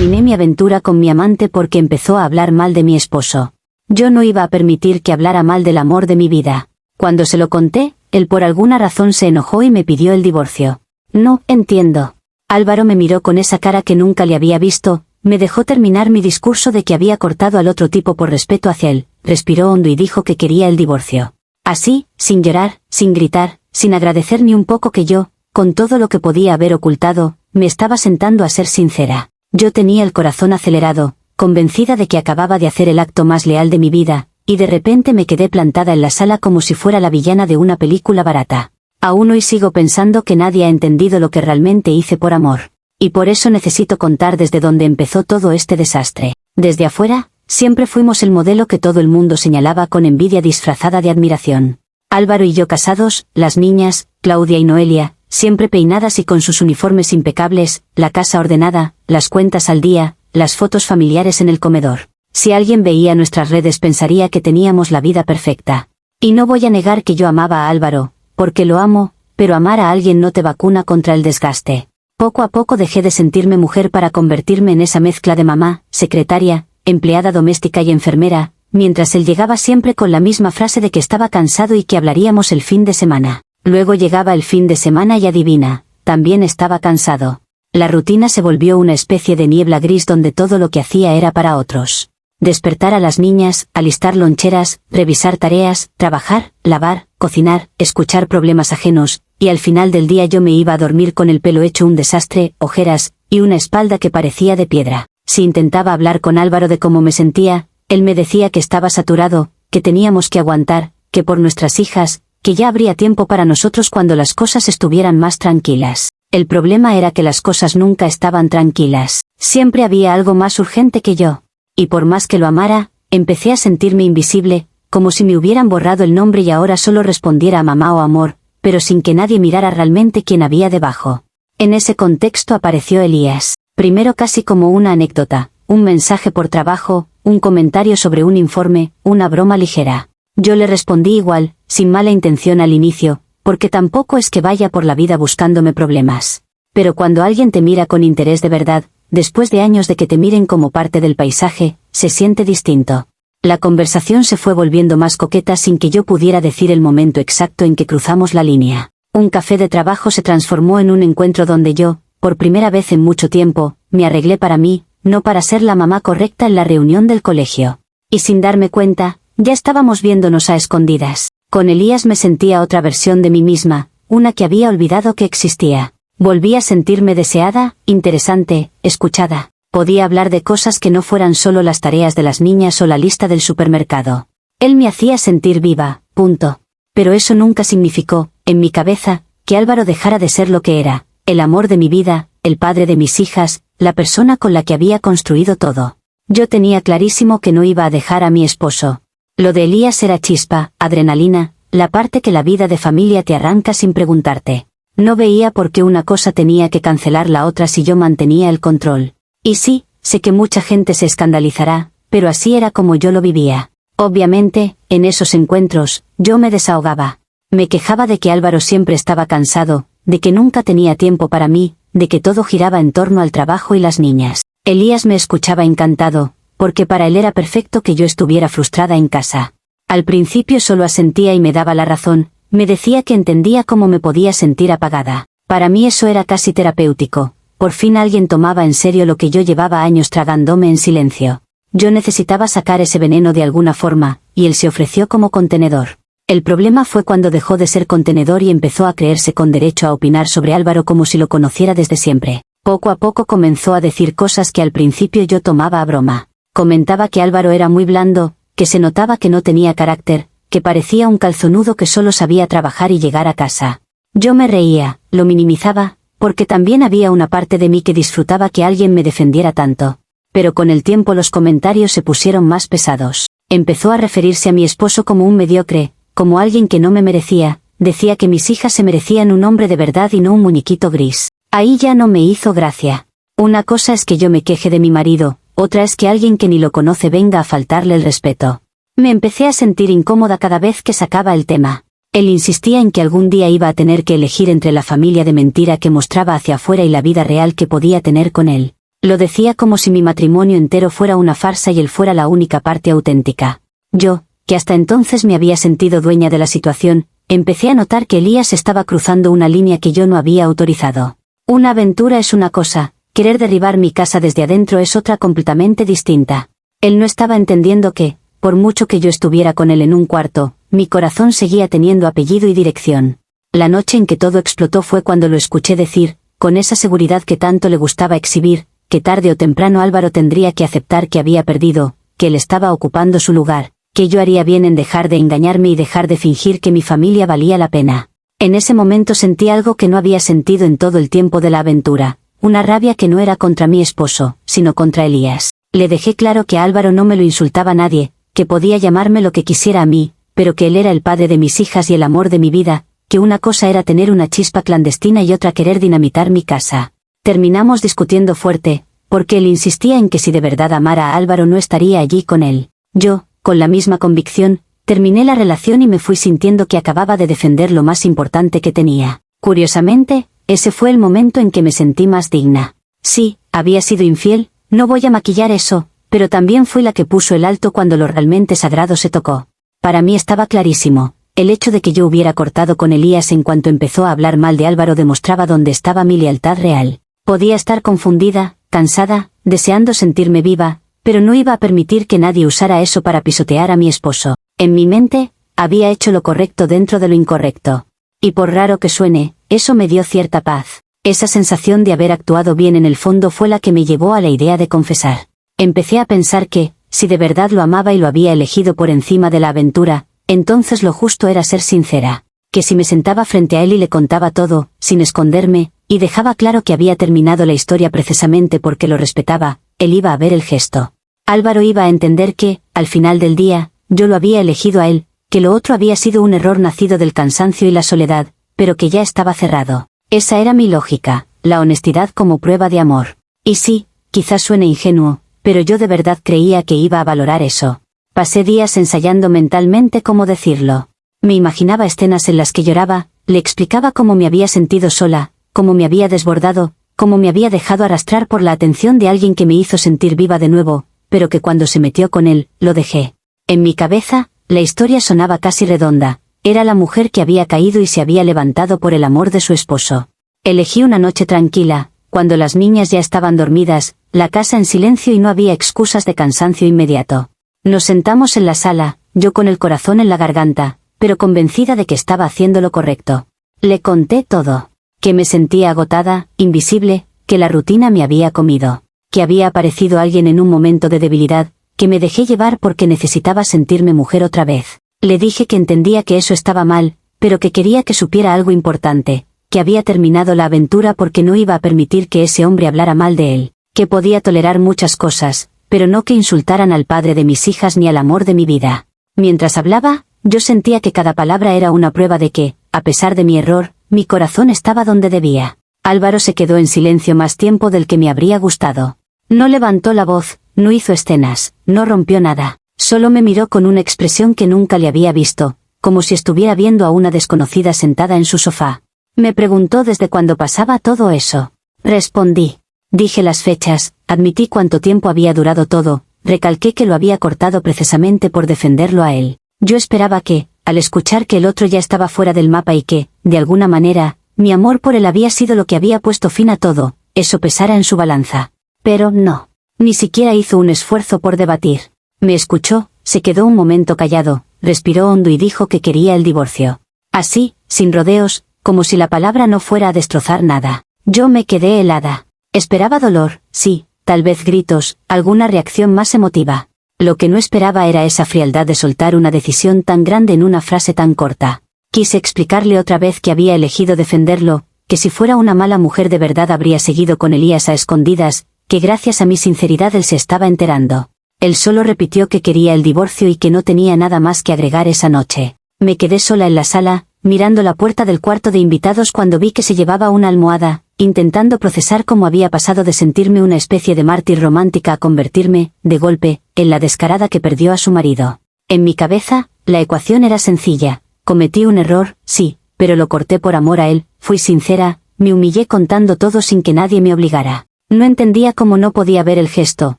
Terminé mi aventura con mi amante porque empezó a hablar mal de mi esposo. Yo no iba a permitir que hablara mal del amor de mi vida. Cuando se lo conté, él por alguna razón se enojó y me pidió el divorcio. No, entiendo. Álvaro me miró con esa cara que nunca le había visto, me dejó terminar mi discurso de que había cortado al otro tipo por respeto hacia él, respiró hondo y dijo que quería el divorcio. Así, sin llorar, sin gritar, sin agradecer ni un poco que yo, con todo lo que podía haber ocultado, me estaba sentando a ser sincera. Yo tenía el corazón acelerado, convencida de que acababa de hacer el acto más leal de mi vida, y de repente me quedé plantada en la sala como si fuera la villana de una película barata. Aún hoy sigo pensando que nadie ha entendido lo que realmente hice por amor. Y por eso necesito contar desde dónde empezó todo este desastre. Desde afuera, siempre fuimos el modelo que todo el mundo señalaba con envidia disfrazada de admiración. Álvaro y yo casados, las niñas, Claudia y Noelia, siempre peinadas y con sus uniformes impecables, la casa ordenada, las cuentas al día, las fotos familiares en el comedor. Si alguien veía nuestras redes pensaría que teníamos la vida perfecta. Y no voy a negar que yo amaba a Álvaro, porque lo amo, pero amar a alguien no te vacuna contra el desgaste. Poco a poco dejé de sentirme mujer para convertirme en esa mezcla de mamá, secretaria, empleada doméstica y enfermera, mientras él llegaba siempre con la misma frase de que estaba cansado y que hablaríamos el fin de semana. Luego llegaba el fin de semana y adivina, también estaba cansado. La rutina se volvió una especie de niebla gris donde todo lo que hacía era para otros. Despertar a las niñas, alistar loncheras, revisar tareas, trabajar, lavar, cocinar, escuchar problemas ajenos, y al final del día yo me iba a dormir con el pelo hecho un desastre, ojeras, y una espalda que parecía de piedra. Si intentaba hablar con Álvaro de cómo me sentía, él me decía que estaba saturado, que teníamos que aguantar, que por nuestras hijas, que ya habría tiempo para nosotros cuando las cosas estuvieran más tranquilas. El problema era que las cosas nunca estaban tranquilas. Siempre había algo más urgente que yo. Y por más que lo amara, empecé a sentirme invisible, como si me hubieran borrado el nombre y ahora solo respondiera a mamá o amor, pero sin que nadie mirara realmente quién había debajo. En ese contexto apareció Elías. Primero casi como una anécdota, un mensaje por trabajo, un comentario sobre un informe, una broma ligera. Yo le respondí igual, sin mala intención al inicio, porque tampoco es que vaya por la vida buscándome problemas. Pero cuando alguien te mira con interés de verdad, después de años de que te miren como parte del paisaje, se siente distinto. La conversación se fue volviendo más coqueta sin que yo pudiera decir el momento exacto en que cruzamos la línea. Un café de trabajo se transformó en un encuentro donde yo, por primera vez en mucho tiempo, me arreglé para mí, no para ser la mamá correcta en la reunión del colegio. Y sin darme cuenta, ya estábamos viéndonos a escondidas. Con Elías me sentía otra versión de mí misma, una que había olvidado que existía. Volví a sentirme deseada, interesante, escuchada. Podía hablar de cosas que no fueran solo las tareas de las niñas o la lista del supermercado. Él me hacía sentir viva, punto. Pero eso nunca significó, en mi cabeza, que Álvaro dejara de ser lo que era, el amor de mi vida, el padre de mis hijas, la persona con la que había construido todo. Yo tenía clarísimo que no iba a dejar a mi esposo. Lo de Elías era chispa, adrenalina, la parte que la vida de familia te arranca sin preguntarte. No veía por qué una cosa tenía que cancelar la otra si yo mantenía el control. Y sí, sé que mucha gente se escandalizará, pero así era como yo lo vivía. Obviamente, en esos encuentros, yo me desahogaba. Me quejaba de que Álvaro siempre estaba cansado, de que nunca tenía tiempo para mí, de que todo giraba en torno al trabajo y las niñas. Elías me escuchaba encantado, porque para él era perfecto que yo estuviera frustrada en casa. Al principio solo asentía y me daba la razón, me decía que entendía cómo me podía sentir apagada. Para mí eso era casi terapéutico. Por fin alguien tomaba en serio lo que yo llevaba años tragándome en silencio. Yo necesitaba sacar ese veneno de alguna forma, y él se ofreció como contenedor. El problema fue cuando dejó de ser contenedor y empezó a creerse con derecho a opinar sobre Álvaro como si lo conociera desde siempre. Poco a poco comenzó a decir cosas que al principio yo tomaba a broma. Comentaba que Álvaro era muy blando, que se notaba que no tenía carácter, que parecía un calzonudo que solo sabía trabajar y llegar a casa. Yo me reía, lo minimizaba, porque también había una parte de mí que disfrutaba que alguien me defendiera tanto. Pero con el tiempo los comentarios se pusieron más pesados. Empezó a referirse a mi esposo como un mediocre, como alguien que no me merecía, decía que mis hijas se merecían un hombre de verdad y no un muñequito gris. Ahí ya no me hizo gracia. Una cosa es que yo me queje de mi marido, otra es que alguien que ni lo conoce venga a faltarle el respeto. Me empecé a sentir incómoda cada vez que sacaba el tema. Él insistía en que algún día iba a tener que elegir entre la familia de mentira que mostraba hacia afuera y la vida real que podía tener con él. Lo decía como si mi matrimonio entero fuera una farsa y él fuera la única parte auténtica. Yo, que hasta entonces me había sentido dueña de la situación, empecé a notar que Elías estaba cruzando una línea que yo no había autorizado. Una aventura es una cosa, querer derribar mi casa desde adentro es otra completamente distinta. Él no estaba entendiendo que, por mucho que yo estuviera con él en un cuarto, mi corazón seguía teniendo apellido y dirección. La noche en que todo explotó fue cuando lo escuché decir, con esa seguridad que tanto le gustaba exhibir, que tarde o temprano Álvaro tendría que aceptar que había perdido, que él estaba ocupando su lugar, que yo haría bien en dejar de engañarme y dejar de fingir que mi familia valía la pena. En ese momento sentí algo que no había sentido en todo el tiempo de la aventura, una rabia que no era contra mi esposo, sino contra Elías. Le dejé claro que a Álvaro no me lo insultaba nadie, que podía llamarme lo que quisiera a mí, pero que él era el padre de mis hijas y el amor de mi vida, que una cosa era tener una chispa clandestina y otra querer dinamitar mi casa. Terminamos discutiendo fuerte, porque él insistía en que si de verdad amara a Álvaro no estaría allí con él. Yo, con la misma convicción, terminé la relación y me fui sintiendo que acababa de defender lo más importante que tenía. Curiosamente, ese fue el momento en que me sentí más digna. Sí, había sido infiel, no voy a maquillar eso, pero también fui la que puso el alto cuando lo realmente sagrado se tocó. Para mí estaba clarísimo, el hecho de que yo hubiera cortado con Elías en cuanto empezó a hablar mal de Álvaro demostraba dónde estaba mi lealtad real. Podía estar confundida, cansada, deseando sentirme viva, pero no iba a permitir que nadie usara eso para pisotear a mi esposo. En mi mente, había hecho lo correcto dentro de lo incorrecto. Y por raro que suene, eso me dio cierta paz. Esa sensación de haber actuado bien en el fondo fue la que me llevó a la idea de confesar. Empecé a pensar que, si de verdad lo amaba y lo había elegido por encima de la aventura, entonces lo justo era ser sincera. Que si me sentaba frente a él y le contaba todo, sin esconderme, y dejaba claro que había terminado la historia precisamente porque lo respetaba, él iba a ver el gesto. Álvaro iba a entender que, al final del día, yo lo había elegido a él, que lo otro había sido un error nacido del cansancio y la soledad, pero que ya estaba cerrado. Esa era mi lógica, la honestidad como prueba de amor. Y sí, quizás suene ingenuo, pero yo de verdad creía que iba a valorar eso. Pasé días ensayando mentalmente cómo decirlo. Me imaginaba escenas en las que lloraba, le explicaba cómo me había sentido sola, cómo me había desbordado, cómo me había dejado arrastrar por la atención de alguien que me hizo sentir viva de nuevo, pero que cuando se metió con él, lo dejé. En mi cabeza, la historia sonaba casi redonda, era la mujer que había caído y se había levantado por el amor de su esposo. Elegí una noche tranquila, cuando las niñas ya estaban dormidas, la casa en silencio y no había excusas de cansancio inmediato. Nos sentamos en la sala, yo con el corazón en la garganta, pero convencida de que estaba haciendo lo correcto. Le conté todo. Que me sentía agotada, invisible, que la rutina me había comido. Que había aparecido alguien en un momento de debilidad, que me dejé llevar porque necesitaba sentirme mujer otra vez. Le dije que entendía que eso estaba mal, pero que quería que supiera algo importante, que había terminado la aventura porque no iba a permitir que ese hombre hablara mal de él, que podía tolerar muchas cosas, pero no que insultaran al padre de mis hijas ni al amor de mi vida. Mientras hablaba, yo sentía que cada palabra era una prueba de que, a pesar de mi error, mi corazón estaba donde debía. Álvaro se quedó en silencio más tiempo del que me habría gustado. No levantó la voz, no hizo escenas, no rompió nada. Solo me miró con una expresión que nunca le había visto, como si estuviera viendo a una desconocida sentada en su sofá. Me preguntó desde cuándo pasaba todo eso. Respondí. Dije las fechas, admití cuánto tiempo había durado todo, recalqué que lo había cortado precisamente por defenderlo a él. Yo esperaba que, al escuchar que el otro ya estaba fuera del mapa y que, de alguna manera, mi amor por él había sido lo que había puesto fin a todo, eso pesara en su balanza. Pero no. Ni siquiera hizo un esfuerzo por debatir. Me escuchó, se quedó un momento callado, respiró hondo y dijo que quería el divorcio. Así, sin rodeos, como si la palabra no fuera a destrozar nada. Yo me quedé helada. Esperaba dolor, sí, tal vez gritos, alguna reacción más emotiva. Lo que no esperaba era esa frialdad de soltar una decisión tan grande en una frase tan corta. Quise explicarle otra vez que había elegido defenderlo, que si fuera una mala mujer de verdad habría seguido con Elías a escondidas, que gracias a mi sinceridad él se estaba enterando. Él solo repitió que quería el divorcio y que no tenía nada más que agregar esa noche. Me quedé sola en la sala, mirando la puerta del cuarto de invitados cuando vi que se llevaba una almohada, intentando procesar cómo había pasado de sentirme una especie de mártir romántica a convertirme, de golpe, en la descarada que perdió a su marido. En mi cabeza, la ecuación era sencilla. Cometí un error, sí, pero lo corté por amor a él, fui sincera, me humillé contando todo sin que nadie me obligara. No entendía cómo no podía ver el gesto,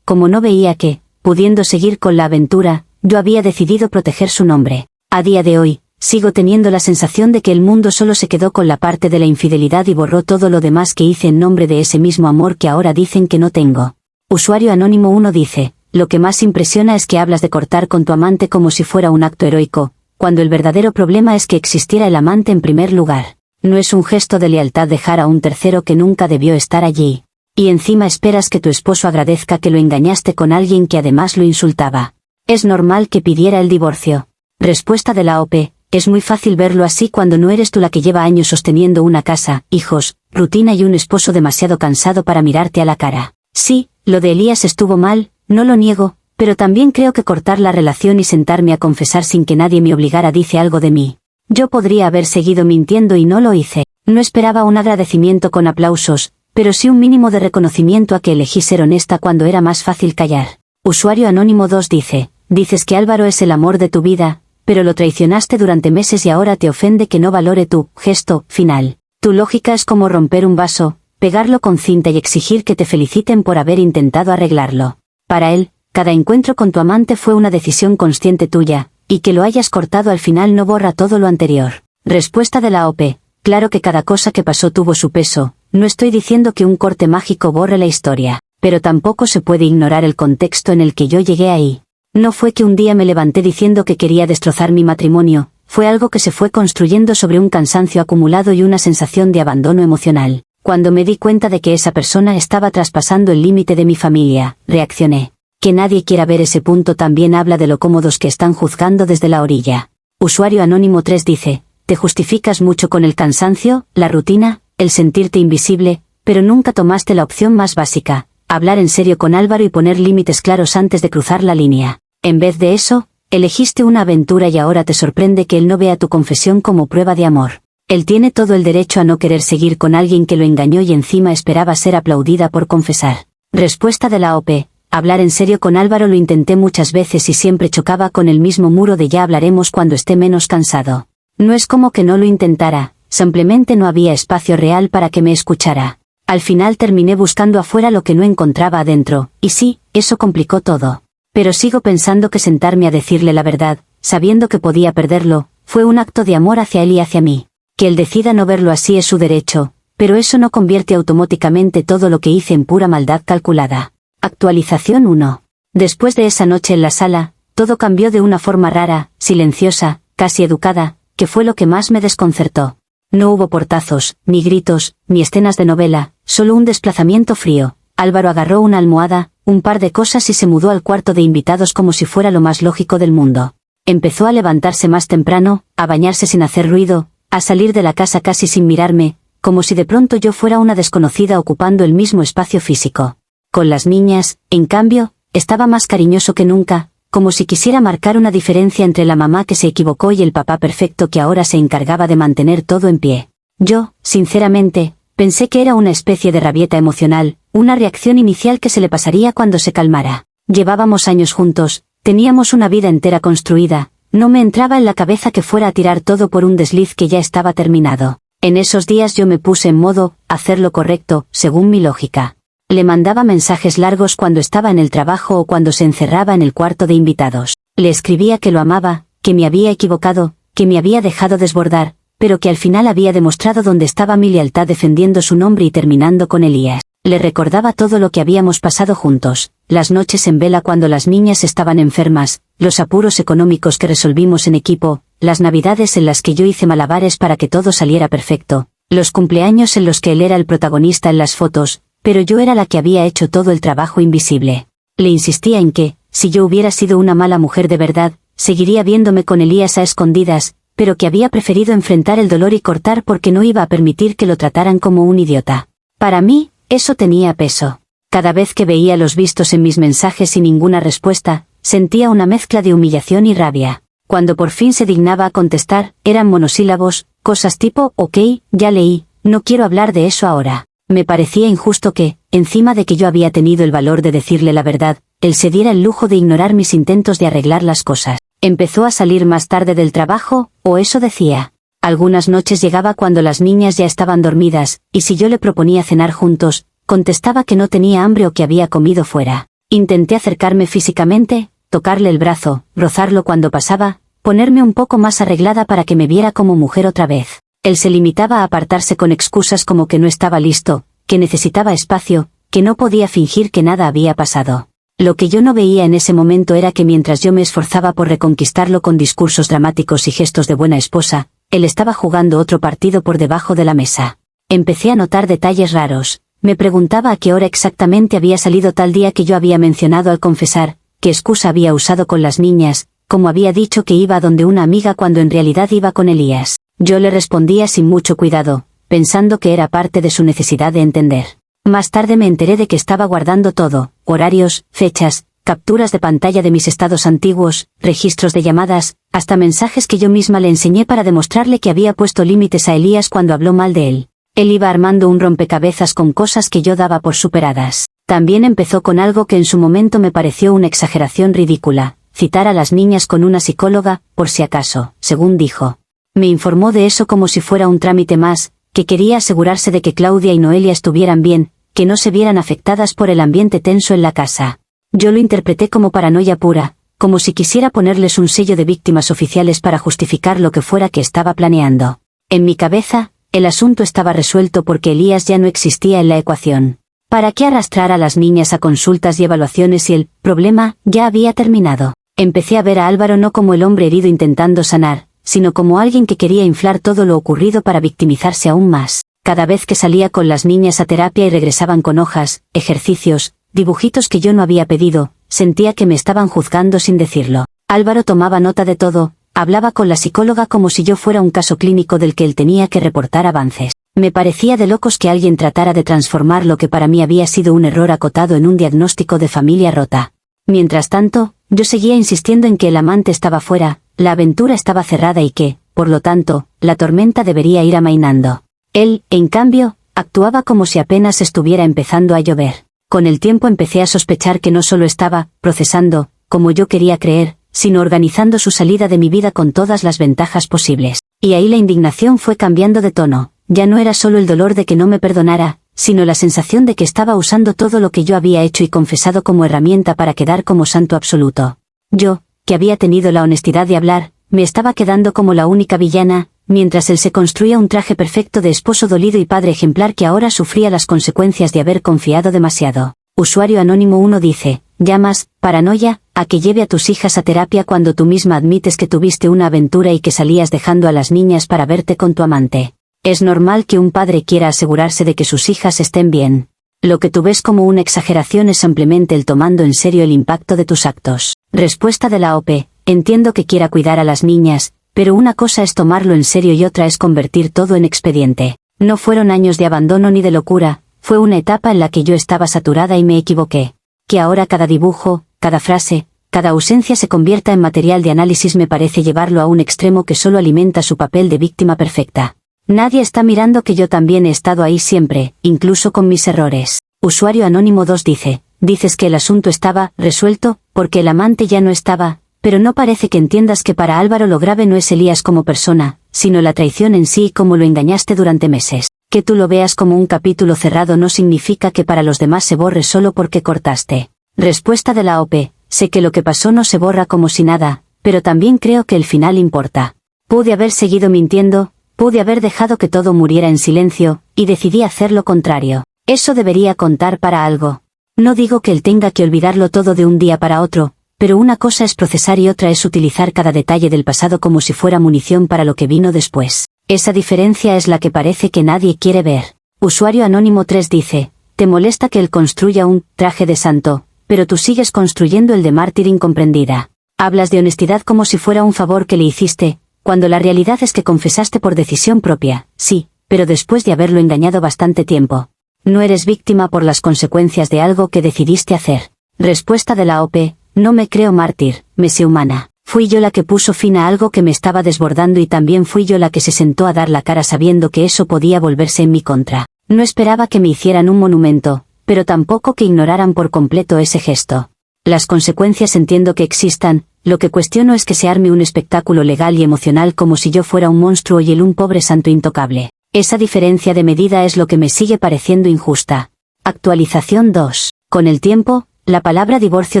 cómo no veía que, pudiendo seguir con la aventura, yo había decidido proteger su nombre. A día de hoy, sigo teniendo la sensación de que el mundo solo se quedó con la parte de la infidelidad y borró todo lo demás que hice en nombre de ese mismo amor que ahora dicen que no tengo. Usuario Anónimo 1 dice, lo que más impresiona es que hablas de cortar con tu amante como si fuera un acto heroico, cuando el verdadero problema es que existiera el amante en primer lugar. No es un gesto de lealtad dejar a un tercero que nunca debió estar allí. Y encima esperas que tu esposo agradezca que lo engañaste con alguien que además lo insultaba. Es normal que pidiera el divorcio. Respuesta de la OP, es muy fácil verlo así cuando no eres tú la que lleva años sosteniendo una casa, hijos, rutina y un esposo demasiado cansado para mirarte a la cara. Sí, lo de Elías estuvo mal, no lo niego, pero también creo que cortar la relación y sentarme a confesar sin que nadie me obligara dice algo de mí. Yo podría haber seguido mintiendo y no lo hice. No esperaba un agradecimiento con aplausos, pero sí un mínimo de reconocimiento a que elegí ser honesta cuando era más fácil callar. Usuario Anónimo 2 dice, dices que Álvaro es el amor de tu vida, pero lo traicionaste durante meses y ahora te ofende que no valore tu gesto final. Tu lógica es como romper un vaso, pegarlo con cinta y exigir que te feliciten por haber intentado arreglarlo. Para él, cada encuentro con tu amante fue una decisión consciente tuya, y que lo hayas cortado al final no borra todo lo anterior. Respuesta de la OP, claro que cada cosa que pasó tuvo su peso, no estoy diciendo que un corte mágico borre la historia, pero tampoco se puede ignorar el contexto en el que yo llegué ahí. No fue que un día me levanté diciendo que quería destrozar mi matrimonio, fue algo que se fue construyendo sobre un cansancio acumulado y una sensación de abandono emocional. Cuando me di cuenta de que esa persona estaba traspasando el límite de mi familia, reaccioné. Que nadie quiera ver ese punto también habla de lo cómodos que están juzgando desde la orilla. Usuario Anónimo 3 dice, te justificas mucho con el cansancio, la rutina, el sentirte invisible, pero nunca tomaste la opción más básica, hablar en serio con Álvaro y poner límites claros antes de cruzar la línea. En vez de eso, elegiste una aventura y ahora te sorprende que él no vea tu confesión como prueba de amor. Él tiene todo el derecho a no querer seguir con alguien que lo engañó y encima esperaba ser aplaudida por confesar. Respuesta de la OP, hablar en serio con Álvaro lo intenté muchas veces y siempre chocaba con el mismo muro de ya hablaremos cuando esté menos cansado. No es como que no lo intentara, simplemente no había espacio real para que me escuchara. Al final terminé buscando afuera lo que no encontraba adentro, y sí, eso complicó todo. Pero sigo pensando que sentarme a decirle la verdad, sabiendo que podía perderlo, fue un acto de amor hacia él y hacia mí. Que él decida no verlo así es su derecho, pero eso no convierte automáticamente todo lo que hice en pura maldad calculada. Actualización 1. Después de esa noche en la sala, todo cambió de una forma rara, silenciosa, casi educada, que fue lo que más me desconcertó. No hubo portazos, ni gritos, ni escenas de novela, solo un desplazamiento frío. Álvaro agarró una almohada, un par de cosas y se mudó al cuarto de invitados como si fuera lo más lógico del mundo. Empezó a levantarse más temprano, a bañarse sin hacer ruido, a salir de la casa casi sin mirarme, como si de pronto yo fuera una desconocida ocupando el mismo espacio físico. Con las niñas, en cambio, estaba más cariñoso que nunca, como si quisiera marcar una diferencia entre la mamá que se equivocó y el papá perfecto que ahora se encargaba de mantener todo en pie. Yo, sinceramente, pensé que era una especie de rabieta emocional, una reacción inicial que se le pasaría cuando se calmara. Llevábamos años juntos, teníamos una vida entera construida, no me entraba en la cabeza que fuera a tirar todo por un desliz que ya estaba terminado. En esos días yo me puse en modo, hacer lo correcto, según mi lógica. Le mandaba mensajes largos cuando estaba en el trabajo o cuando se encerraba en el cuarto de invitados. Le escribía que lo amaba, que me había equivocado, que me había dejado desbordar, pero que al final había demostrado dónde estaba mi lealtad defendiendo su nombre y terminando con Elías. Le recordaba todo lo que habíamos pasado juntos, las noches en vela cuando las niñas estaban enfermas, los apuros económicos que resolvimos en equipo, las navidades en las que yo hice malabares para que todo saliera perfecto, los cumpleaños en los que él era el protagonista en las fotos, pero yo era la que había hecho todo el trabajo invisible. Le insistía en que, si yo hubiera sido una mala mujer de verdad, seguiría viéndome con Elías a escondidas, pero que había preferido enfrentar el dolor y cortar porque no iba a permitir que lo trataran como un idiota. Para mí, eso tenía peso. Cada vez que veía los vistos en mis mensajes y ninguna respuesta, sentía una mezcla de humillación y rabia. Cuando por fin se dignaba a contestar, eran monosílabos, cosas tipo, ok, ya leí, no quiero hablar de eso ahora. Me parecía injusto que, encima de que yo había tenido el valor de decirle la verdad, él se diera el lujo de ignorar mis intentos de arreglar las cosas. Empezó a salir más tarde del trabajo, o eso decía. Algunas noches llegaba cuando las niñas ya estaban dormidas, y si yo le proponía cenar juntos, Contestaba que no tenía hambre o que había comido fuera. Intenté acercarme físicamente, tocarle el brazo, rozarlo cuando pasaba, ponerme un poco más arreglada para que me viera como mujer otra vez. Él se limitaba a apartarse con excusas como que no estaba listo, que necesitaba espacio, que no podía fingir que nada había pasado. Lo que yo no veía en ese momento era que mientras yo me esforzaba por reconquistarlo con discursos dramáticos y gestos de buena esposa, él estaba jugando otro partido por debajo de la mesa. Empecé a notar detalles raros. Me preguntaba a qué hora exactamente había salido tal día que yo había mencionado al confesar, qué excusa había usado con las niñas, como había dicho que iba donde una amiga cuando en realidad iba con Elías. Yo le respondía sin mucho cuidado, pensando que era parte de su necesidad de entender. Más tarde me enteré de que estaba guardando todo, horarios, fechas, capturas de pantalla de mis estados antiguos, registros de llamadas, hasta mensajes que yo misma le enseñé para demostrarle que había puesto límites a Elías cuando habló mal de él. Él iba armando un rompecabezas con cosas que yo daba por superadas. También empezó con algo que en su momento me pareció una exageración ridícula, citar a las niñas con una psicóloga, por si acaso, según dijo. Me informó de eso como si fuera un trámite más, que quería asegurarse de que Claudia y Noelia estuvieran bien, que no se vieran afectadas por el ambiente tenso en la casa. Yo lo interpreté como paranoia pura, como si quisiera ponerles un sello de víctimas oficiales para justificar lo que fuera que estaba planeando. En mi cabeza, el asunto estaba resuelto porque Elías ya no existía en la ecuación. ¿Para qué arrastrar a las niñas a consultas y evaluaciones si el problema ya había terminado? Empecé a ver a Álvaro no como el hombre herido intentando sanar, sino como alguien que quería inflar todo lo ocurrido para victimizarse aún más. Cada vez que salía con las niñas a terapia y regresaban con hojas, ejercicios, dibujitos que yo no había pedido, sentía que me estaban juzgando sin decirlo. Álvaro tomaba nota de todo, hablaba con la psicóloga como si yo fuera un caso clínico del que él tenía que reportar avances. Me parecía de locos que alguien tratara de transformar lo que para mí había sido un error acotado en un diagnóstico de familia rota. Mientras tanto, yo seguía insistiendo en que el amante estaba fuera, la aventura estaba cerrada y que, por lo tanto, la tormenta debería ir amainando. Él, en cambio, actuaba como si apenas estuviera empezando a llover. Con el tiempo empecé a sospechar que no solo estaba procesando, como yo quería creer, sino organizando su salida de mi vida con todas las ventajas posibles. Y ahí la indignación fue cambiando de tono. Ya no era solo el dolor de que no me perdonara, sino la sensación de que estaba usando todo lo que yo había hecho y confesado como herramienta para quedar como santo absoluto. Yo, que había tenido la honestidad de hablar, me estaba quedando como la única villana, mientras él se construía un traje perfecto de esposo dolido y padre ejemplar que ahora sufría las consecuencias de haber confiado demasiado. Usuario Anónimo 1 dice, llamas, paranoia, a que lleve a tus hijas a terapia cuando tú misma admites que tuviste una aventura y que salías dejando a las niñas para verte con tu amante. Es normal que un padre quiera asegurarse de que sus hijas estén bien. Lo que tú ves como una exageración es simplemente el tomando en serio el impacto de tus actos. Respuesta de la OP, entiendo que quiera cuidar a las niñas, pero una cosa es tomarlo en serio y otra es convertir todo en expediente. No fueron años de abandono ni de locura, fue una etapa en la que yo estaba saturada y me equivoqué. Que ahora cada dibujo, cada frase, cada ausencia se convierta en material de análisis me parece llevarlo a un extremo que solo alimenta su papel de víctima perfecta. Nadie está mirando que yo también he estado ahí siempre, incluso con mis errores. Usuario Anónimo 2 dice, dices que el asunto estaba resuelto, porque el amante ya no estaba, pero no parece que entiendas que para Álvaro lo grave no es Elías como persona, sino la traición en sí y cómo lo engañaste durante meses. Que tú lo veas como un capítulo cerrado no significa que para los demás se borre solo porque cortaste. Respuesta de la OP, sé que lo que pasó no se borra como si nada, pero también creo que el final importa. Pude haber seguido mintiendo, pude haber dejado que todo muriera en silencio, y decidí hacer lo contrario. Eso debería contar para algo. No digo que él tenga que olvidarlo todo de un día para otro, pero una cosa es procesar y otra es utilizar cada detalle del pasado como si fuera munición para lo que vino después. Esa diferencia es la que parece que nadie quiere ver. Usuario Anónimo 3 dice, te molesta que él construya un traje de santo, pero tú sigues construyendo el de mártir incomprendida. Hablas de honestidad como si fuera un favor que le hiciste, cuando la realidad es que confesaste por decisión propia, sí, pero después de haberlo engañado bastante tiempo. No eres víctima por las consecuencias de algo que decidiste hacer. Respuesta de la OP, no me creo mártir, me sé humana. Fui yo la que puso fin a algo que me estaba desbordando y también fui yo la que se sentó a dar la cara sabiendo que eso podía volverse en mi contra. No esperaba que me hicieran un monumento, pero tampoco que ignoraran por completo ese gesto. Las consecuencias entiendo que existan, lo que cuestiono es que se arme un espectáculo legal y emocional como si yo fuera un monstruo y él un pobre santo intocable. Esa diferencia de medida es lo que me sigue pareciendo injusta. Actualización 2. Con el tiempo, la palabra divorcio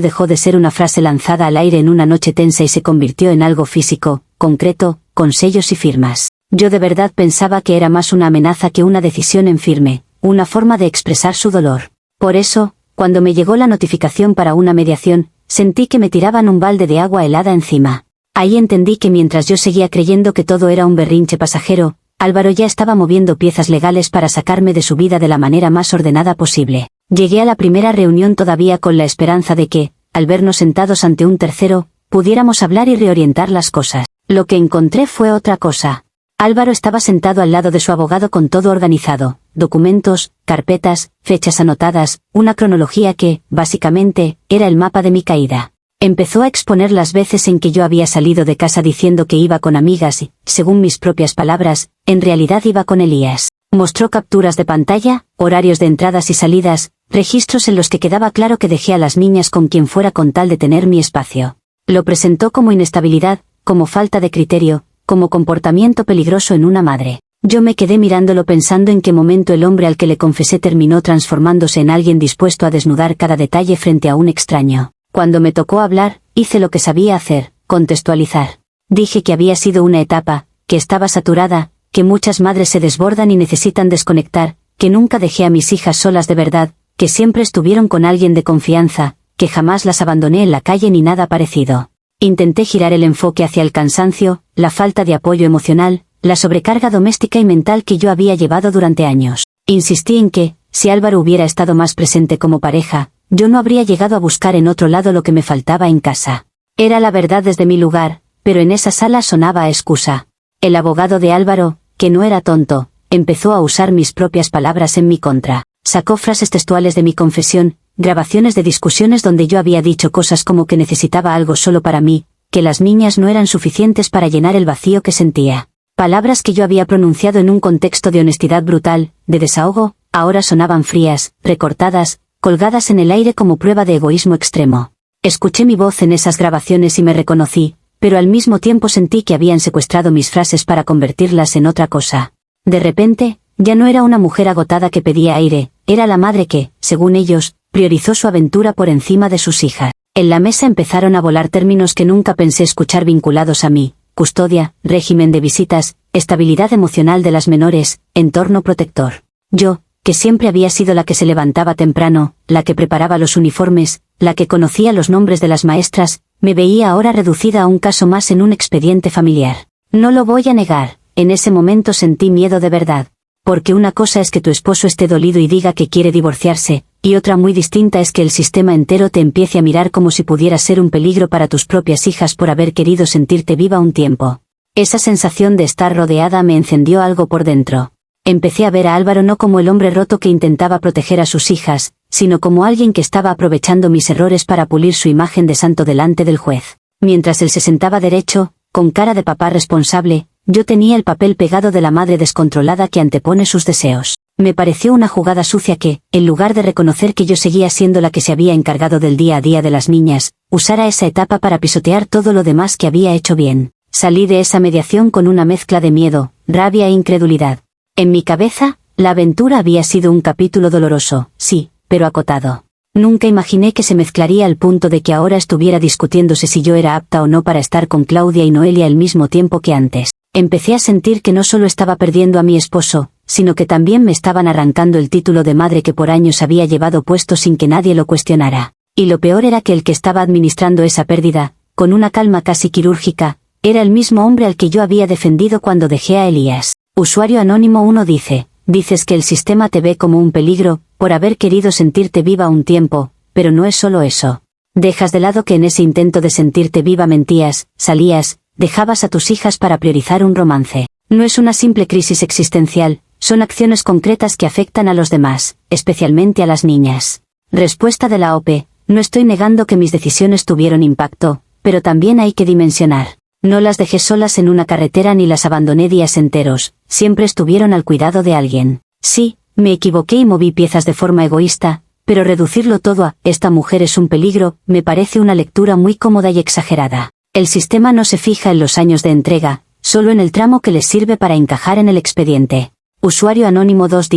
dejó de ser una frase lanzada al aire en una noche tensa y se convirtió en algo físico, concreto, con sellos y firmas. Yo de verdad pensaba que era más una amenaza que una decisión en firme, una forma de expresar su dolor. Por eso, cuando me llegó la notificación para una mediación, sentí que me tiraban un balde de agua helada encima. Ahí entendí que mientras yo seguía creyendo que todo era un berrinche pasajero, Álvaro ya estaba moviendo piezas legales para sacarme de su vida de la manera más ordenada posible. Llegué a la primera reunión todavía con la esperanza de que, al vernos sentados ante un tercero, pudiéramos hablar y reorientar las cosas. Lo que encontré fue otra cosa. Álvaro estaba sentado al lado de su abogado con todo organizado, documentos, carpetas, fechas anotadas, una cronología que, básicamente, era el mapa de mi caída. Empezó a exponer las veces en que yo había salido de casa diciendo que iba con amigas y, según mis propias palabras, en realidad iba con Elías. Mostró capturas de pantalla, horarios de entradas y salidas, registros en los que quedaba claro que dejé a las niñas con quien fuera con tal de tener mi espacio. Lo presentó como inestabilidad, como falta de criterio, como comportamiento peligroso en una madre. Yo me quedé mirándolo pensando en qué momento el hombre al que le confesé terminó transformándose en alguien dispuesto a desnudar cada detalle frente a un extraño. Cuando me tocó hablar, hice lo que sabía hacer, contextualizar. Dije que había sido una etapa, que estaba saturada, que muchas madres se desbordan y necesitan desconectar, que nunca dejé a mis hijas solas de verdad, que siempre estuvieron con alguien de confianza, que jamás las abandoné en la calle ni nada parecido. Intenté girar el enfoque hacia el cansancio, la falta de apoyo emocional, la sobrecarga doméstica y mental que yo había llevado durante años. Insistí en que, si Álvaro hubiera estado más presente como pareja, yo no habría llegado a buscar en otro lado lo que me faltaba en casa. Era la verdad desde mi lugar, pero en esa sala sonaba a excusa. El abogado de Álvaro, que no era tonto, empezó a usar mis propias palabras en mi contra. Sacó frases textuales de mi confesión, grabaciones de discusiones donde yo había dicho cosas como que necesitaba algo solo para mí, que las niñas no eran suficientes para llenar el vacío que sentía. Palabras que yo había pronunciado en un contexto de honestidad brutal, de desahogo, ahora sonaban frías, recortadas, colgadas en el aire como prueba de egoísmo extremo. Escuché mi voz en esas grabaciones y me reconocí, pero al mismo tiempo sentí que habían secuestrado mis frases para convertirlas en otra cosa. De repente, ya no era una mujer agotada que pedía aire, era la madre que, según ellos, priorizó su aventura por encima de sus hijas. En la mesa empezaron a volar términos que nunca pensé escuchar vinculados a mí: custodia, régimen de visitas, estabilidad emocional de las menores, entorno protector. Yo, que siempre había sido la que se levantaba temprano, la que preparaba los uniformes, la que conocía los nombres de las maestras, me veía ahora reducida a un caso más en un expediente familiar. No lo voy a negar, en ese momento sentí miedo de verdad. Porque una cosa es que tu esposo esté dolido y diga que quiere divorciarse, y otra muy distinta es que el sistema entero te empiece a mirar como si pudieras ser un peligro para tus propias hijas por haber querido sentirte viva un tiempo. Esa sensación de estar rodeada me encendió algo por dentro. Empecé a ver a Álvaro no como el hombre roto que intentaba proteger a sus hijas, sino como alguien que estaba aprovechando mis errores para pulir su imagen de santo delante del juez. Mientras él se sentaba derecho, con cara de papá responsable, yo tenía el papel pegado de la madre descontrolada que antepone sus deseos. Me pareció una jugada sucia que, en lugar de reconocer que yo seguía siendo la que se había encargado del día a día de las niñas, usara esa etapa para pisotear todo lo demás que había hecho bien. Salí de esa mediación con una mezcla de miedo, rabia e incredulidad. En mi cabeza, la aventura había sido un capítulo doloroso, sí, pero acotado. Nunca imaginé que se mezclaría al punto de que ahora estuviera discutiéndose si yo era apta o no para estar con Claudia y Noelia al mismo tiempo que antes. Empecé a sentir que no solo estaba perdiendo a mi esposo, sino que también me estaban arrancando el título de madre que por años había llevado puesto sin que nadie lo cuestionara. Y lo peor era que el que estaba administrando esa pérdida, con una calma casi quirúrgica, era el mismo hombre al que yo había defendido cuando dejé a Elías. Usuario anónimo 1 dices que el sistema te ve como un peligro, por haber querido sentirte viva un tiempo, pero no es solo eso. Dejas de lado que en ese intento de sentirte viva mentías, salías, dejabas a tus hijas para priorizar un romance. No es una simple crisis existencial, son acciones concretas que afectan a los demás, especialmente a las niñas. Respuesta de la OPE: no estoy negando que mis decisiones tuvieron impacto, pero también hay que dimensionar. No las dejé solas en una carretera ni las abandoné días enteros, siempre estuvieron al cuidado de alguien. Sí, me equivoqué y moví piezas de forma egoísta, pero reducirlo todo a «esta mujer es un peligro» me parece una lectura muy cómoda y exagerada. El sistema no se fija en los años de entrega, solo en el tramo que les sirve para encajar en el expediente. Usuario anónimo 2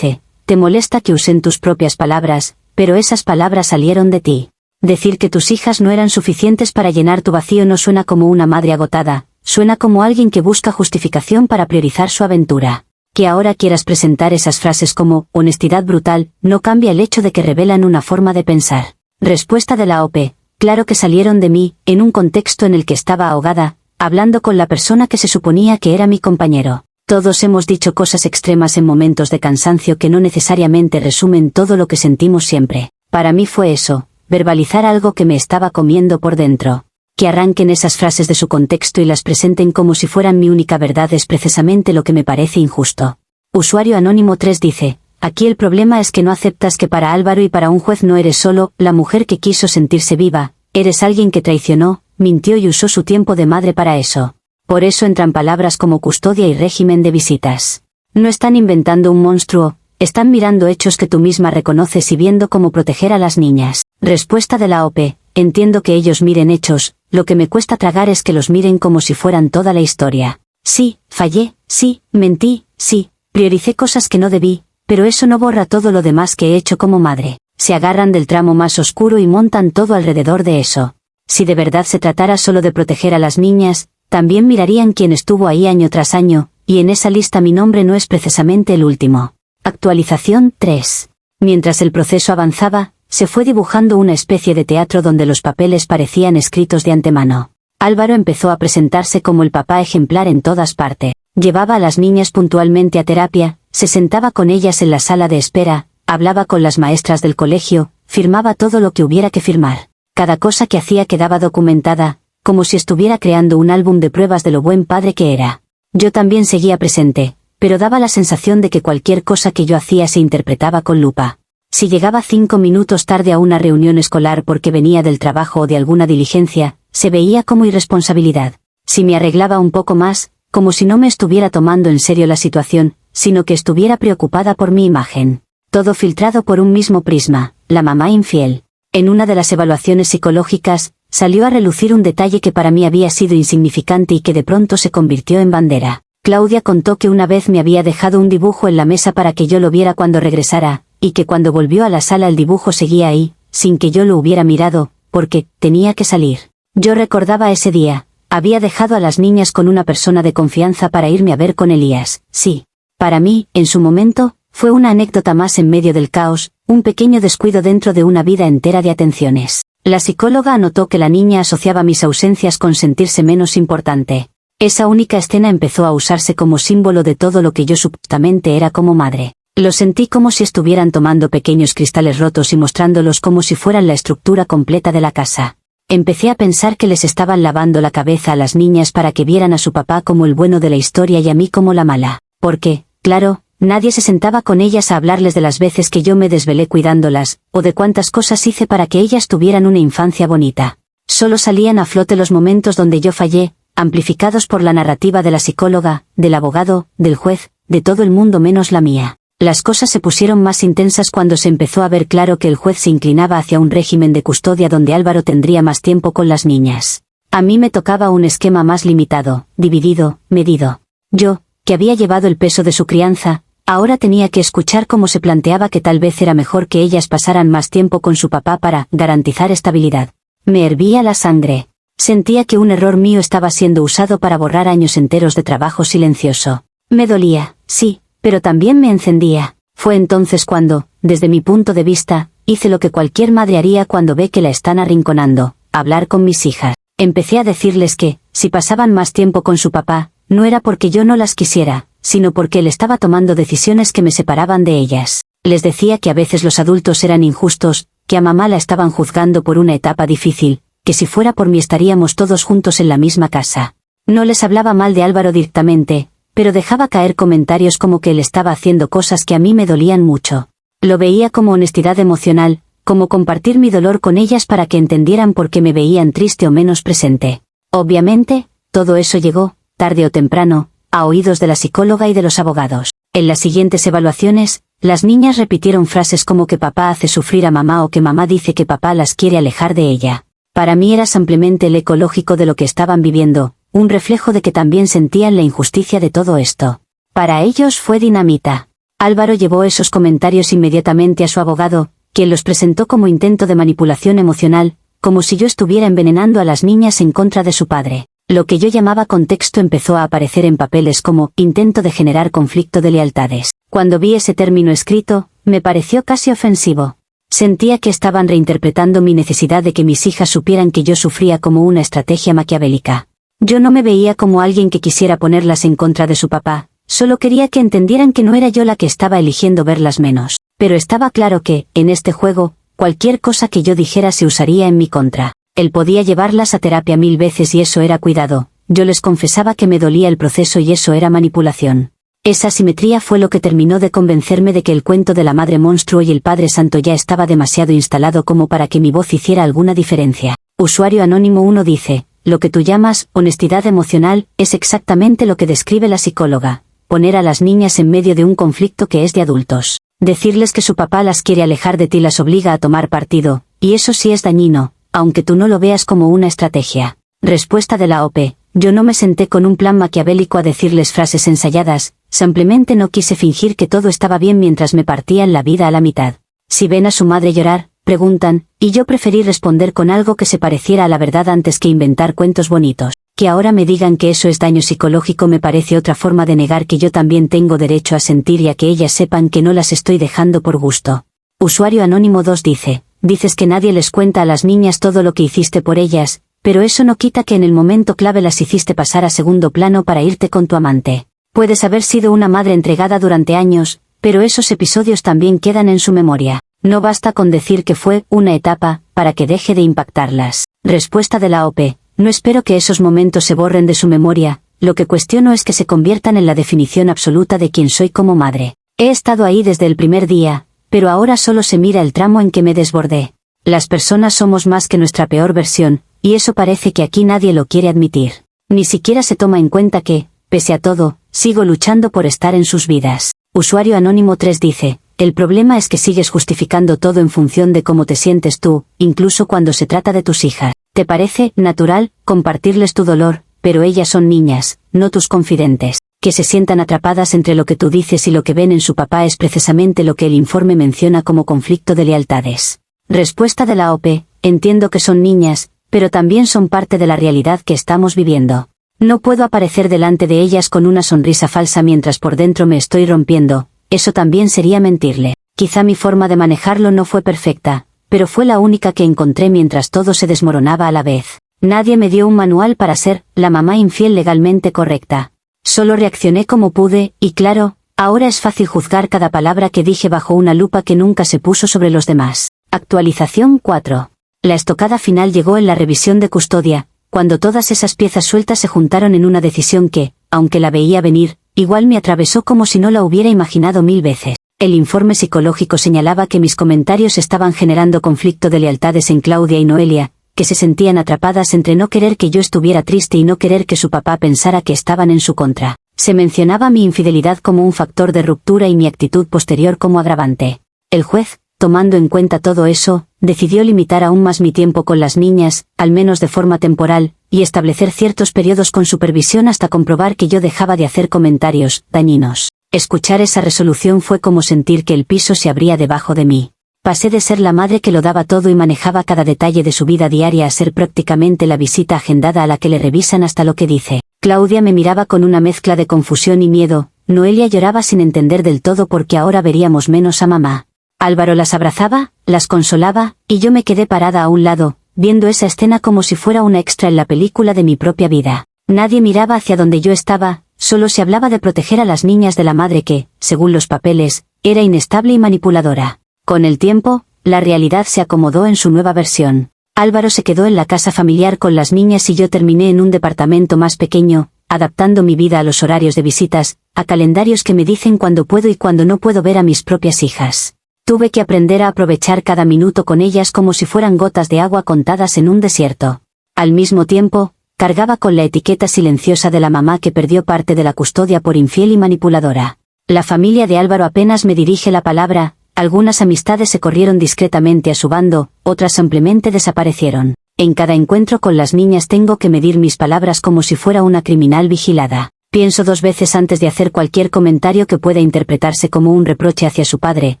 te molesta que usen tus propias palabras, pero esas palabras salieron de ti. Decir que tus hijas no eran suficientes para llenar tu vacío no suena como una madre agotada, suena como alguien que busca justificación para priorizar su aventura. Que ahora quieras presentar esas frases como honestidad brutal, no cambia el hecho de que revelan una forma de pensar. Respuesta de la OP. Claro que salieron de mí, en un contexto en el que estaba ahogada, hablando con la persona que se suponía que era mi compañero. Todos hemos dicho cosas extremas en momentos de cansancio que no necesariamente resumen todo lo que sentimos siempre. Para mí fue eso, verbalizar algo que me estaba comiendo por dentro. Que arranquen esas frases de su contexto y las presenten como si fueran mi única verdad es precisamente lo que me parece injusto. Usuario Anónimo 3 dice, aquí el problema es que no aceptas que para Álvaro y para un juez no eres solo la mujer que quiso sentirse viva, eres alguien que traicionó, mintió y usó su tiempo de madre para eso. Por eso entran palabras como custodia y régimen de visitas. No están inventando un monstruo, están mirando hechos que tú misma reconoces y viendo cómo proteger a las niñas. Respuesta de la OP. Entiendo que ellos miren hechos, lo que me cuesta tragar es que los miren como si fueran toda la historia. Sí, fallé, sí, mentí, sí, prioricé cosas que no debí, pero eso no borra todo lo demás que he hecho como madre. Se agarran del tramo más oscuro y montan todo alrededor de eso. Si de verdad se tratara solo de proteger a las niñas, también mirarían quién estuvo ahí año tras año, y en esa lista mi nombre no es precisamente el último. Actualización 3. Mientras el proceso avanzaba, se fue dibujando una especie de teatro donde los papeles parecían escritos de antemano. Álvaro empezó a presentarse como el papá ejemplar en todas partes. Llevaba a las niñas puntualmente a terapia, se sentaba con ellas en la sala de espera, hablaba con las maestras del colegio, firmaba todo lo que hubiera que firmar. Cada cosa que hacía quedaba documentada, como si estuviera creando un álbum de pruebas de lo buen padre que era. Yo también seguía presente, pero daba la sensación de que cualquier cosa que yo hacía se interpretaba con lupa. Si llegaba 5 minutos tarde a una reunión escolar porque venía del trabajo o de alguna diligencia, se veía como irresponsabilidad. Si me arreglaba un poco más, como si no me estuviera tomando en serio la situación, sino que estuviera preocupada por mi imagen. Todo filtrado por un mismo prisma, la mamá infiel. En una de las evaluaciones psicológicas, salió a relucir un detalle que para mí había sido insignificante y que de pronto se convirtió en bandera. Claudia contó que una vez me había dejado un dibujo en la mesa para que yo lo viera cuando regresara, y que cuando volvió a la sala el dibujo seguía ahí, sin que yo lo hubiera mirado, porque tenía que salir. Yo recordaba ese día, había dejado a las niñas con una persona de confianza para irme a ver con Elías. Sí. Para mí, en su momento, fue una anécdota más en medio del caos, un pequeño descuido dentro de una vida entera de atenciones. La psicóloga anotó que la niña asociaba mis ausencias con sentirse menos importante. Esa única escena empezó a usarse como símbolo de todo lo que yo supuestamente era como madre. Lo sentí como si estuvieran tomando pequeños cristales rotos y mostrándolos como si fueran la estructura completa de la casa. Empecé a pensar que les estaban lavando la cabeza a las niñas para que vieran a su papá como el bueno de la historia y a mí como la mala. Porque, claro, nadie se sentaba con ellas a hablarles de las veces que yo me desvelé cuidándolas, o de cuántas cosas hice para que ellas tuvieran una infancia bonita. Solo salían a flote los momentos donde yo fallé, amplificados por la narrativa de la psicóloga, del abogado, del juez, de todo el mundo menos la mía. Las cosas se pusieron más intensas cuando se empezó a ver claro que el juez se inclinaba hacia un régimen de custodia donde Álvaro tendría más tiempo con las niñas. A mí me tocaba un esquema más limitado, dividido, medido. Yo, que había llevado el peso de su crianza, ahora tenía que escuchar cómo se planteaba que tal vez era mejor que ellas pasaran más tiempo con su papá para garantizar estabilidad. Me hervía la sangre. Sentía que un error mío estaba siendo usado para borrar años enteros de trabajo silencioso. Me dolía, sí, pero también me encendía. Fue entonces cuando, desde mi punto de vista, hice lo que cualquier madre haría cuando ve que la están arrinconando, hablar con mis hijas. Empecé a decirles que, si pasaban más tiempo con su papá, no era porque yo no las quisiera, sino porque él estaba tomando decisiones que me separaban de ellas. Les decía que a veces los adultos eran injustos, que a mamá la estaban juzgando por una etapa difícil, que si fuera por mí estaríamos todos juntos en la misma casa. No les hablaba mal de Álvaro directamente, pero dejaba caer comentarios como que él estaba haciendo cosas que a mí me dolían mucho. Lo veía como honestidad emocional, como compartir mi dolor con ellas para que entendieran por qué me veían triste o menos presente. Obviamente, todo eso llegó, tarde o temprano, a oídos de la psicóloga y de los abogados. En las siguientes evaluaciones, las niñas repitieron frases como que papá hace sufrir a mamá o que mamá dice que papá las quiere alejar de ella. Para mí era simplemente el eco lógico de lo que estaban viviendo, un reflejo de que también sentían la injusticia de todo esto. Para ellos fue dinamita. Álvaro llevó esos comentarios inmediatamente a su abogado, quien los presentó como intento de manipulación emocional, como si yo estuviera envenenando a las niñas en contra de su padre. Lo que yo llamaba contexto empezó a aparecer en papeles como intento de generar conflicto de lealtades. Cuando vi ese término escrito, me pareció casi ofensivo. Sentía que estaban reinterpretando mi necesidad de que mis hijas supieran que yo sufría como una estrategia maquiavélica. Yo no me veía como alguien que quisiera ponerlas en contra de su papá, solo quería que entendieran que no era yo la que estaba eligiendo verlas menos. Pero estaba claro que, en este juego, cualquier cosa que yo dijera se usaría en mi contra. Él podía llevarlas a terapia 1000 veces y eso era cuidado. Yo les confesaba que me dolía el proceso y eso era manipulación. Esa simetría fue lo que terminó de convencerme de que el cuento de la madre monstruo y el padre santo ya estaba demasiado instalado como para que mi voz hiciera alguna diferencia. Usuario anónimo 1 dice, lo que tú llamas honestidad emocional es exactamente lo que describe la psicóloga. Poner a las niñas en medio de un conflicto que es de adultos. Decirles que su papá las quiere alejar de ti las obliga a tomar partido, y eso sí es dañino, aunque tú no lo veas como una estrategia. Respuesta de la OP. Yo no me senté con un plan maquiavélico a decirles frases ensayadas, simplemente no quise fingir que todo estaba bien mientras me partían la vida a la mitad. Si ven a su madre llorar, preguntan, y yo preferí responder con algo que se pareciera a la verdad antes que inventar cuentos bonitos. Que ahora me digan que eso es daño psicológico me parece otra forma de negar que yo también tengo derecho a sentir y a que ellas sepan que no las estoy dejando por gusto. Usuario anónimo 2 dice, dices que nadie les cuenta a las niñas todo lo que hiciste por ellas, pero eso no quita que en el momento clave las hiciste pasar a segundo plano para irte con tu amante. Puedes haber sido una madre entregada durante años, pero esos episodios también quedan en su memoria. No basta con decir que fue una etapa, para que deje de impactarlas. Respuesta de la OP. No espero que esos momentos se borren de su memoria, lo que cuestiono es que se conviertan en la definición absoluta de quién soy como madre. He estado ahí desde el primer día, pero ahora solo se mira el tramo en que me desbordé. Las personas somos más que nuestra peor versión, y eso parece que aquí nadie lo quiere admitir. Ni siquiera se toma en cuenta que, pese a todo, sigo luchando por estar en sus vidas. Usuario anónimo 3 dice, el problema es que sigues justificando todo en función de cómo te sientes tú, incluso cuando se trata de tus hijas. ¿Te parece natural compartirles tu dolor, pero ellas son niñas, no tus confidentes? Que se sientan atrapadas entre lo que tú dices y lo que ven en su papá es precisamente lo que el informe menciona como conflicto de lealtades. Respuesta de la OP, entiendo que son niñas, pero también son parte de la realidad que estamos viviendo. No puedo aparecer delante de ellas con una sonrisa falsa mientras por dentro me estoy rompiendo, eso también sería mentirle. Quizá mi forma de manejarlo no fue perfecta, pero fue la única que encontré mientras todo se desmoronaba a la vez. Nadie me dio un manual para ser la mamá infiel legalmente correcta. Solo reaccioné como pude, y claro, ahora es fácil juzgar cada palabra que dije bajo una lupa que nunca se puso sobre los demás. Actualización 4. La estocada final llegó en la revisión de custodia, cuando todas esas piezas sueltas se juntaron en una decisión que, aunque la veía venir, igual me atravesó como si no la hubiera imaginado 1000 veces. El informe psicológico señalaba que mis comentarios estaban generando conflicto de lealtades en Claudia y Noelia, que se sentían atrapadas entre no querer que yo estuviera triste y no querer que su papá pensara que estaban en su contra. Se mencionaba mi infidelidad como un factor de ruptura y mi actitud posterior como agravante. El juez, tomando en cuenta todo eso, decidió limitar aún más mi tiempo con las niñas, al menos de forma temporal, y establecer ciertos periodos con supervisión hasta comprobar que yo dejaba de hacer comentarios dañinos. Escuchar esa resolución fue como sentir que el piso se abría debajo de mí. Pasé de ser la madre que lo daba todo y manejaba cada detalle de su vida diaria a ser prácticamente la visita agendada a la que le revisan hasta lo que dice. Claudia me miraba con una mezcla de confusión y miedo, Noelia lloraba sin entender del todo porque ahora veríamos menos a mamá. Álvaro las abrazaba, las consolaba, y yo me quedé parada a un lado, viendo esa escena como si fuera una extra en la película de mi propia vida. Nadie miraba hacia donde yo estaba, solo se hablaba de proteger a las niñas de la madre que, según los papeles, era inestable y manipuladora. Con el tiempo, la realidad se acomodó en su nueva versión. Álvaro se quedó en la casa familiar con las niñas y yo terminé en un departamento más pequeño, adaptando mi vida a los horarios de visitas, a calendarios que me dicen cuándo puedo y cuándo no puedo ver a mis propias hijas. Tuve que aprender a aprovechar cada minuto con ellas como si fueran gotas de agua contadas en un desierto. Al mismo tiempo, cargaba con la etiqueta silenciosa de la mamá que perdió parte de la custodia por infiel y manipuladora. La familia de Álvaro apenas me dirige la palabra, algunas amistades se corrieron discretamente a su bando, otras simplemente desaparecieron. En cada encuentro con las niñas tengo que medir mis palabras como si fuera una criminal vigilada. Pienso 2 veces antes de hacer cualquier comentario que pueda interpretarse como un reproche hacia su padre,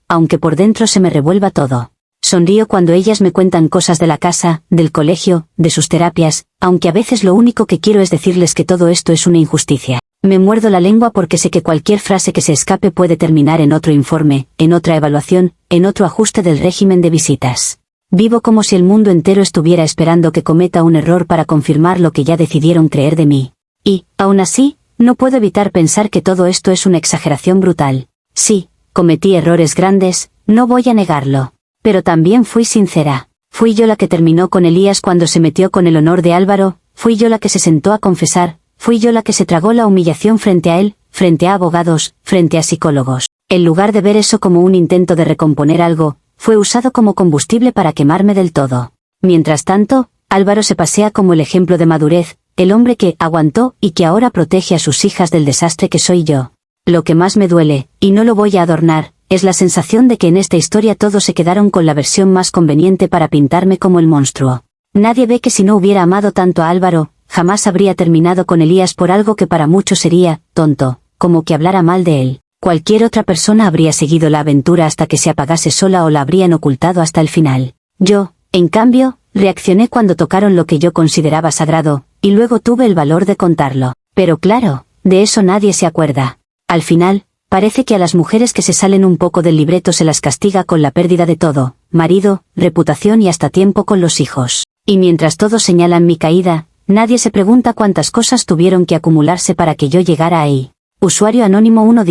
aunque por dentro se me revuelva todo. Sonrío cuando ellas me cuentan cosas de la casa, del colegio, de sus terapias, aunque a veces lo único que quiero es decirles que todo esto es una injusticia. Me muerdo la lengua porque sé que cualquier frase que se escape puede terminar en otro informe, en otra evaluación, en otro ajuste del régimen de visitas. Vivo como si el mundo entero estuviera esperando que cometa un error para confirmar lo que ya decidieron creer de mí. Y, aún así, no puedo evitar pensar que todo esto es una exageración brutal. Sí, cometí errores grandes, no voy a negarlo. Pero también fui sincera. Fui yo la que terminó con Elías cuando se metió con el honor de Álvaro, fui yo la que se sentó a confesar, fui yo la que se tragó la humillación frente a él, frente a abogados, frente a psicólogos. En lugar de ver eso como un intento de recomponer algo, fue usado como combustible para quemarme del todo. Mientras tanto, Álvaro se pasea como el ejemplo de madurez, el hombre que aguantó y que ahora protege a sus hijas del desastre que soy yo. Lo que más me duele, y no lo voy a adornar, es la sensación de que en esta historia todos se quedaron con la versión más conveniente para pintarme como el monstruo. Nadie ve que si no hubiera amado tanto a Álvaro, jamás habría terminado con Elías por algo que para muchos sería tonto, como que hablara mal de él. Cualquier otra persona habría seguido la aventura hasta que se apagase sola o la habrían ocultado hasta el final. Yo, en cambio, reaccioné cuando tocaron lo que yo consideraba sagrado, y luego tuve el valor de contarlo. Pero claro, de eso nadie se acuerda. Al final, parece que a las mujeres que se salen un poco del libreto se las castiga con la pérdida de todo, marido, reputación y hasta tiempo con los hijos. Y mientras todos señalan mi caída, nadie se pregunta cuántas cosas tuvieron que acumularse para que yo llegara ahí. Usuario Anónimo 1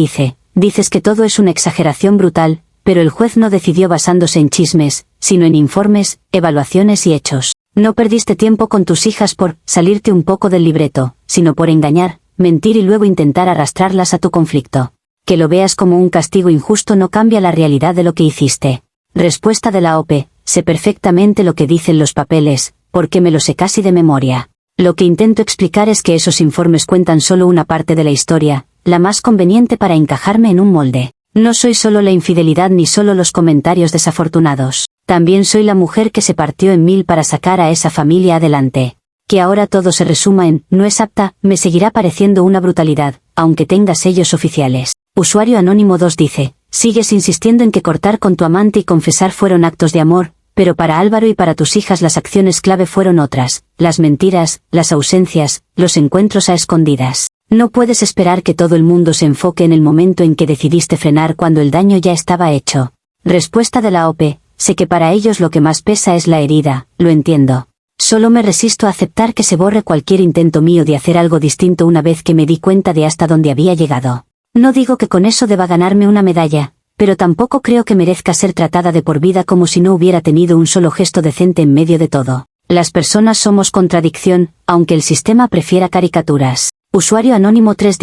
dices que todo es una exageración brutal, pero el juez no decidió basándose en chismes, sino en informes, evaluaciones y hechos. No perdiste tiempo con tus hijas por salirte un poco del libreto, sino por engañar, mentir y luego intentar arrastrarlas a tu conflicto. Que lo veas como un castigo injusto no cambia la realidad de lo que hiciste. Respuesta de la OP, sé perfectamente lo que dicen los papeles, porque me lo sé casi de memoria. Lo que intento explicar es que esos informes cuentan solo una parte de la historia, la más conveniente para encajarme en un molde. No soy solo la infidelidad ni solo los comentarios desafortunados. También soy la mujer que se partió en 1000 para sacar a esa familia adelante. Que ahora todo se resuma en no es apta, me seguirá pareciendo una brutalidad, aunque tenga sellos oficiales. Usuario Anónimo 2 sigues insistiendo en que cortar con tu amante y confesar fueron actos de amor, pero para Álvaro y para tus hijas las acciones clave fueron otras, las mentiras, las ausencias, los encuentros a escondidas. No puedes esperar que todo el mundo se enfoque en el momento en que decidiste frenar cuando el daño ya estaba hecho. Respuesta de la OP, sé que para ellos lo que más pesa es la herida, lo entiendo. Solo me resisto a aceptar que se borre cualquier intento mío de hacer algo distinto una vez que me di cuenta de hasta dónde había llegado. No digo que con eso deba ganarme una medalla, pero tampoco creo que merezca ser tratada de por vida como si no hubiera tenido un solo gesto decente en medio de todo. Las personas somos contradicción, aunque el sistema prefiera caricaturas. Usuario Anónimo 3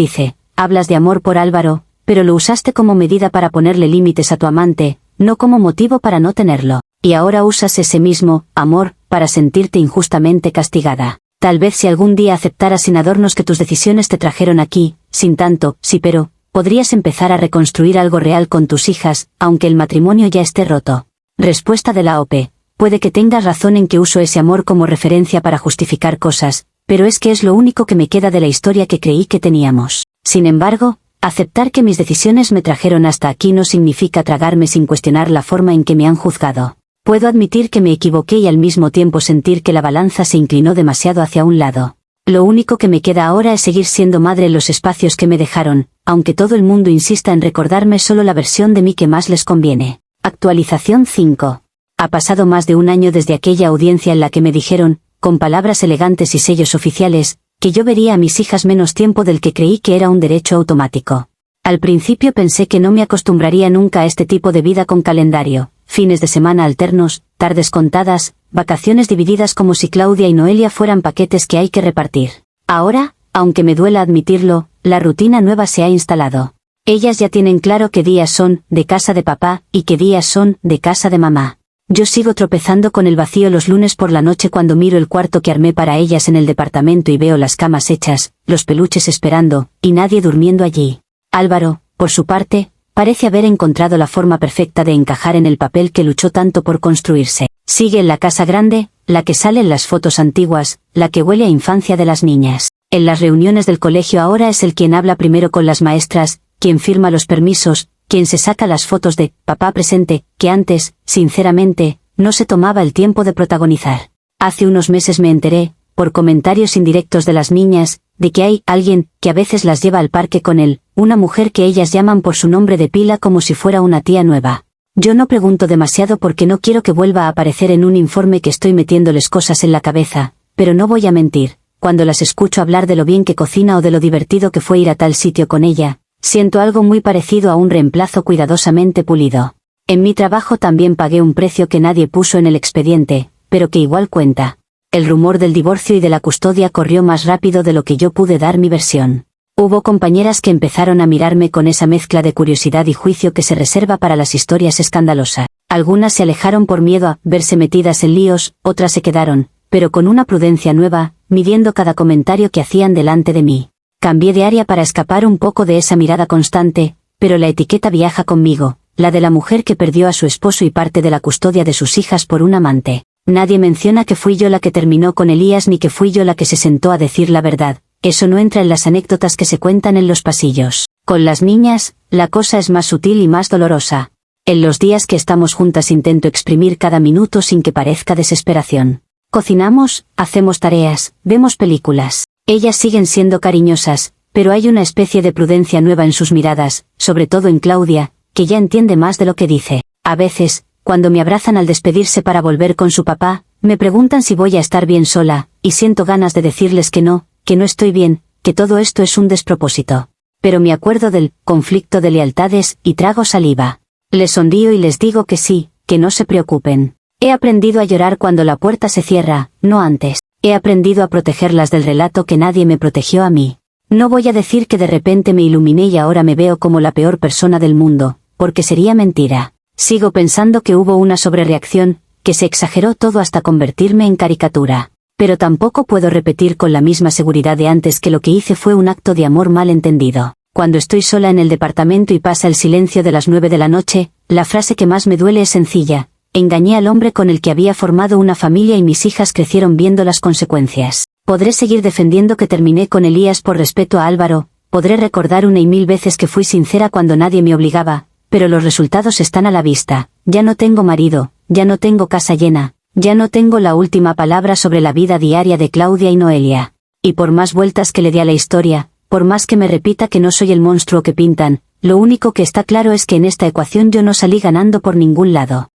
hablas de amor por Álvaro, pero lo usaste como medida para ponerle límites a tu amante, no como motivo para no tenerlo. Y ahora usas ese mismo amor para sentirte injustamente castigada. Tal vez si algún día aceptaras sin adornos que tus decisiones te trajeron aquí, sin tanto, sí pero, podrías empezar a reconstruir algo real con tus hijas, aunque el matrimonio ya esté roto. Respuesta de la OP, puede que tengas razón en que uso ese amor como referencia para justificar cosas, pero es que es lo único que me queda de la historia que creí que teníamos. Sin embargo, aceptar que mis decisiones me trajeron hasta aquí no significa tragarme sin cuestionar la forma en que me han juzgado. Puedo admitir que me equivoqué y al mismo tiempo sentir que la balanza se inclinó demasiado hacia un lado. Lo único que me queda ahora es seguir siendo madre en los espacios que me dejaron, aunque todo el mundo insista en recordarme solo la versión de mí que más les conviene. Actualización 5. Ha pasado más de un año desde aquella audiencia en la que me dijeron, con palabras elegantes y sellos oficiales, que yo vería a mis hijas menos tiempo del que creí que era un derecho automático. Al principio pensé que no me acostumbraría nunca a este tipo de vida con calendario, fines de semana alternos, tardes contadas, vacaciones divididas como si Claudia y Noelia fueran paquetes que hay que repartir. Ahora, aunque me duela admitirlo, la rutina nueva se ha instalado. Ellas ya tienen claro qué días son de casa de papá y qué días son de casa de mamá. Yo sigo tropezando con el vacío los lunes por la noche cuando miro el cuarto que armé para ellas en el departamento y veo las camas hechas, los peluches esperando, y nadie durmiendo allí. Álvaro, por su parte, parece haber encontrado la forma perfecta de encajar en el papel que luchó tanto por construirse. Sigue en la casa grande, la que sale en las fotos antiguas, la que huele a infancia de las niñas. En las reuniones del colegio ahora es el quien habla primero con las maestras, quien firma los permisos, quien se saca las fotos de papá presente, que antes, sinceramente, no se tomaba el tiempo de protagonizar. Hace unos meses me enteré, por comentarios indirectos de las niñas, de que hay alguien que a veces las lleva al parque con él, una mujer que ellas llaman por su nombre de pila como si fuera una tía nueva. Yo no pregunto demasiado porque no quiero que vuelva a aparecer en un informe que estoy metiéndoles cosas en la cabeza, pero no voy a mentir, cuando las escucho hablar de lo bien que cocina o de lo divertido que fue ir a tal sitio con ella, siento algo muy parecido a un reemplazo cuidadosamente pulido. En mi trabajo también pagué un precio que nadie puso en el expediente, pero que igual cuenta. El rumor del divorcio y de la custodia corrió más rápido de lo que yo pude dar mi versión. Hubo compañeras que empezaron a mirarme con esa mezcla de curiosidad y juicio que se reserva para las historias escandalosas. Algunas se alejaron por miedo a verse metidas en líos, otras se quedaron, pero con una prudencia nueva, midiendo cada comentario que hacían delante de mí. Cambié de área para escapar un poco de esa mirada constante, pero la etiqueta viaja conmigo, la de la mujer que perdió a su esposo y parte de la custodia de sus hijas por un amante. Nadie menciona que fui yo la que terminó con Elías ni que fui yo la que se sentó a decir la verdad, eso no entra en las anécdotas que se cuentan en los pasillos. Con las niñas, la cosa es más sutil y más dolorosa. En los días que estamos juntas intento exprimir cada minuto sin que parezca desesperación. Cocinamos, hacemos tareas, vemos películas. Ellas siguen siendo cariñosas, pero hay una especie de prudencia nueva en sus miradas, sobre todo en Claudia, que ya entiende más de lo que dice. A veces, cuando me abrazan al despedirse para volver con su papá, me preguntan si voy a estar bien sola, y siento ganas de decirles que no estoy bien, que todo esto es un despropósito. Pero me acuerdo del conflicto de lealtades y trago saliva. Les sonrío y les digo que sí, que no se preocupen. He aprendido a llorar cuando la puerta se cierra, no antes. He aprendido a protegerlas del relato que nadie me protegió a mí. No voy a decir que de repente me iluminé y ahora me veo como la peor persona del mundo, porque sería mentira. Sigo pensando que hubo una sobrereacción, que se exageró todo hasta convertirme en caricatura. Pero tampoco puedo repetir con la misma seguridad de antes que lo que hice fue un acto de amor mal entendido. Cuando estoy sola en el departamento y pasa el silencio de las 9 de la noche, la frase que más me duele es sencilla: engañé al hombre con el que había formado una familia y mis hijas crecieron viendo las consecuencias. Podré seguir defendiendo que terminé con Elías por respeto a Álvaro, podré recordar una y mil veces que fui sincera cuando nadie me obligaba, pero los resultados están a la vista. Ya no tengo marido, ya no tengo casa llena, ya no tengo la última palabra sobre la vida diaria de Claudia y Noelia. Y por más vueltas que le dé a la historia, por más que me repita que no soy el monstruo que pintan, lo único que está claro es que en esta ecuación yo no salí ganando por ningún lado.